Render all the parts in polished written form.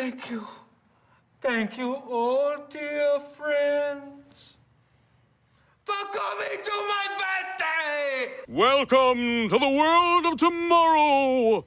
Thank you. Thank you, all dear friends, for coming to my birthday! Welcome to the world of tomorrow!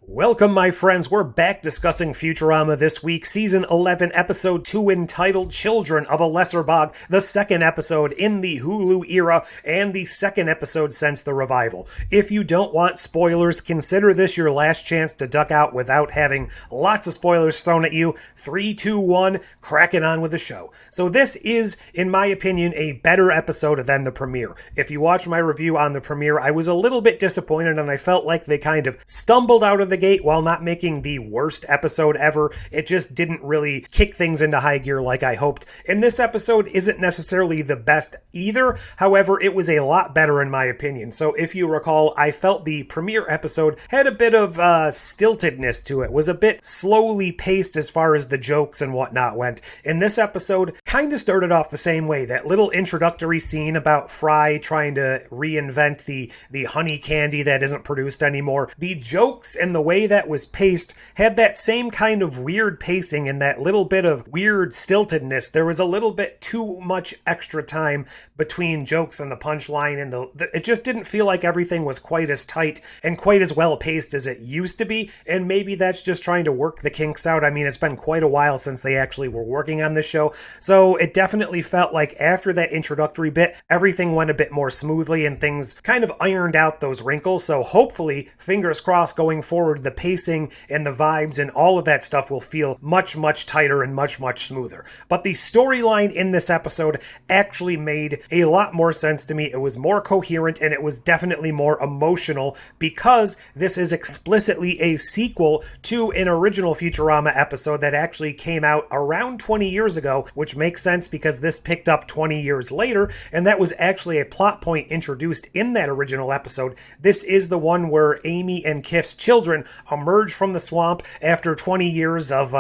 Welcome, my friends. We're back discussing Futurama this week, Season 11, Episode 2, entitled Children of a Lesser Bog, the second episode in the Hulu era, and the second episode since the revival. If you don't want spoilers, consider this your last chance to duck out without having lots of spoilers thrown at you. 3, 2, 1, cracking on with the show. So this is, in my opinion, a better episode than the premiere. If you watch my review on the premiere, I was a little bit disappointed, and I felt like they kind of stumbled out of the gate while not making the worst episode ever. It just didn't really kick things into high gear like I hoped. And this episode isn't necessarily the best either. However, it was a lot better in my opinion. So if you recall, I felt the premiere episode had a bit of stiltedness to it, was a bit slowly paced as far as the jokes and whatnot went. And this episode kind of started off the same way. That little introductory scene about Fry trying to reinvent the honey candy that isn't produced anymore. The jokes and the way that was paced had that same kind of weird pacing and that little bit of weird stiltedness. There was a little bit too much extra time between jokes and the punchline, and it just didn't feel like everything was quite as tight and quite as well paced as it used to be. And maybe that's just trying to work the kinks out. I mean, it's been quite a while since they actually were working on this show, so it definitely felt like after that introductory bit, everything went a bit more smoothly and things kind of ironed out those wrinkles. So hopefully, fingers crossed, going forward, the pacing and the vibes and all of that stuff will feel much, much tighter and much, much smoother. But the storyline in this episode actually made a lot more sense to me. It was more coherent and it was definitely more emotional because this is explicitly a sequel to an original Futurama episode that actually came out around 20 years ago, which makes sense because this picked up 20 years later, and that was actually a plot point introduced in that original episode. This is the one where Amy and Kif's children emerge from the swamp after 20 years of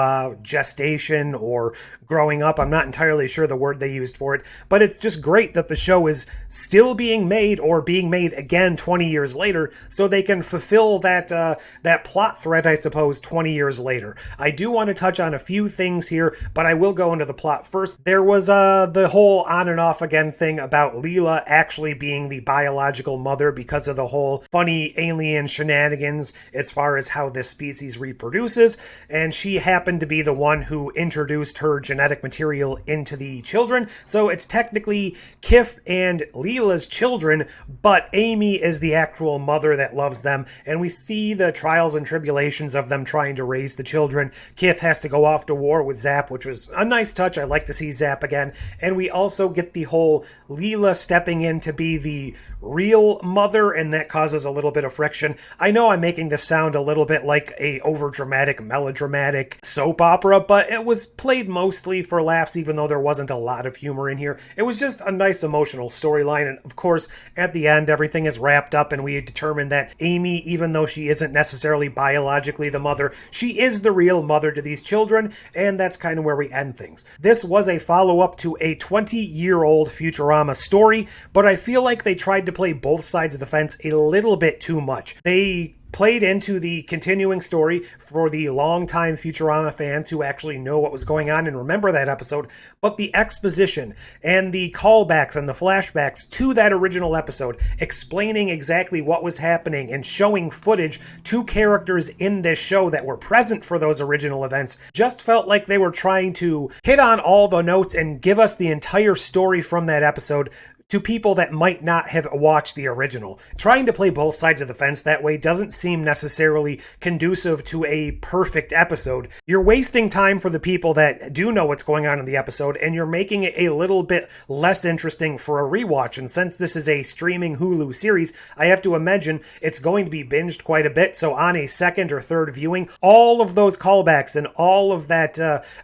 gestation or growing up. I'm not entirely sure the word they used for it, but it's just great that the show is still being made or being made again 20 years later so they can fulfill that plot thread, I suppose, 20 years later. I do want to touch on a few things here, but I will go into the plot first. There was the whole on and off again thing about Leela actually being the biological mother because of the whole funny alien shenanigans as far as how this species reproduces, and she happened to be the one who introduced her genetic material into the children, so it's technically Kif and Leela's children, but Amy is the actual mother that loves them, and we see the trials and tribulations of them trying to raise the children. Kif has to go off to war with Zap, which was a nice touch. I'd like to see Zap again, and we also get the whole Leela stepping in to be the real mother, and that causes a little bit of friction. I know I'm making this sound a little bit like a overdramatic, melodramatic soap opera, but it was played mostly for laughs, even though there wasn't a lot of humor in here. It was just a nice emotional storyline, and of course, at the end, everything is wrapped up, and we determine that Amy, even though she isn't necessarily biologically the mother, she is the real mother to these children, and that's kind of where we end things. This was a follow-up to a 20-year-old Futurama story, but I feel like they tried to play both sides of the fence a little bit too much. They played into the continuing story for the longtime Futurama fans who actually know what was going on and remember that episode, but the exposition and the callbacks and the flashbacks to that original episode, explaining exactly what was happening and showing footage to characters in this show that were present for those original events, just felt like they were trying to hit on all the notes and give us the entire story from that episode to people that might not have watched the original. Trying to play both sides of the fence that way doesn't seem necessarily conducive to a perfect episode. You're wasting time for the people that do know what's going on in the episode, and you're making it a little bit less interesting for a rewatch. And since this is a streaming Hulu series, I have to imagine it's going to be binged quite a bit, so on a second or third viewing, all of those callbacks and all of that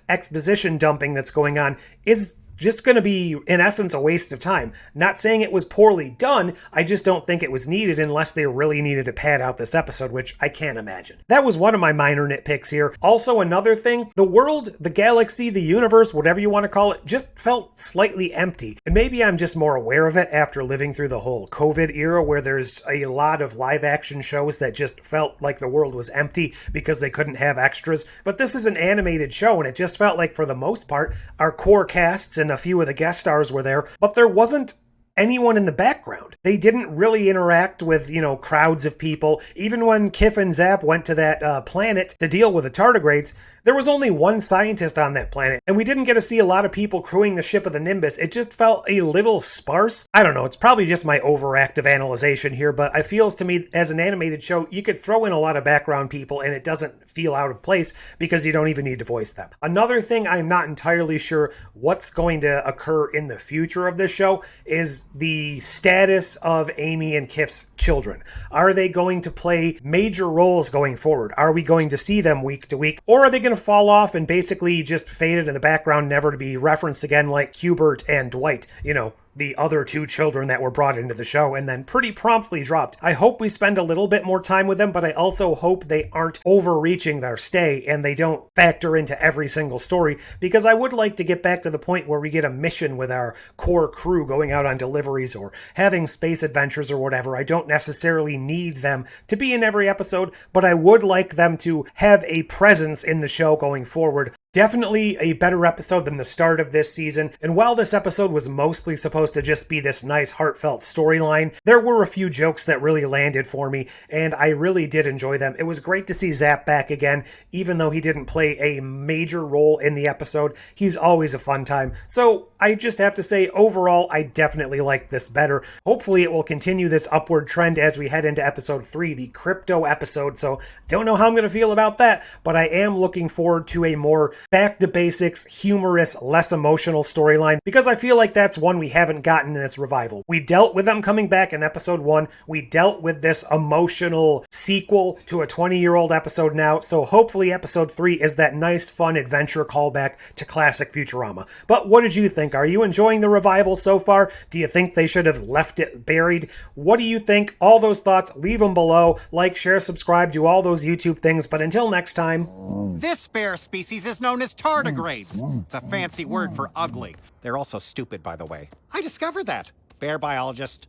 exposition dumping that's going on is just going to be, in essence, a waste of time. Not saying it was poorly done, I just don't think it was needed unless they really needed to pad out this episode, which I can't imagine. That was one of my minor nitpicks here. Also, another thing, the world, the galaxy, the universe, whatever you want to call it, just felt slightly empty. And maybe I'm just more aware of it after living through the whole COVID era where there's a lot of live action shows that just felt like the world was empty because they couldn't have extras. But this is an animated show and it just felt like for the most part, our core casts and a few of the guest stars were there, but there wasn't anyone in the background. They didn't really interact with, crowds of people. Even when Kif and Zap went to that planet to deal with the tardigrades, there was only one scientist on that planet, and we didn't get to see a lot of people crewing the ship of the Nimbus. It just felt a little sparse. I don't know, it's probably just my overactive analyzation here, but it feels to me, as an animated show, you could throw in a lot of background people and it doesn't feel out of place because you don't even need to voice them. Another thing I'm not entirely sure what's going to occur in the future of this show is the status of Amy and Kif's children. Are they going to play major roles going forward? Are we going to see them week to week? Or are they going to fall off and basically just faded in the background, never to be referenced again like Hubert and Dwight, the other two children that were brought into the show and then pretty promptly dropped. I hope we spend a little bit more time with them, but I also hope they aren't overreaching their stay and they don't factor into every single story, because I would like to get back to the point where we get a mission with our core crew going out on deliveries or having space adventures or whatever. I don't necessarily need them to be in every episode, but I would like them to have a presence in the show going forward. Definitely a better episode than the start of this season, and while this episode was mostly supposed to just be this nice heartfelt storyline, there were a few jokes that really landed for me, and I really did enjoy them. It was great to see Zap back again, even though he didn't play a major role in the episode. He's always a fun time, so I just have to say, overall, I definitely liked this better. Hopefully it will continue this upward trend as we head into episode 3, the crypto episode, so don't know how I'm going to feel about that, but I am looking forward to a more back to basics, humorous, less emotional storyline, because I feel like that's one we haven't gotten in this revival. We dealt with them coming back in episode 1, we dealt with this emotional sequel to a 20-year-old episode now, so hopefully episode 3 is that nice, fun adventure callback to classic Futurama. But what did you think? Are you enjoying the revival so far? Do you think they should have left it buried? What do you think? All those thoughts, leave them below. Like, share, subscribe, do all those YouTube things, but until next time... This bear species is known as tardigrades. It's a fancy word for ugly. They're also stupid, by the way. I discovered that. Bear biologist.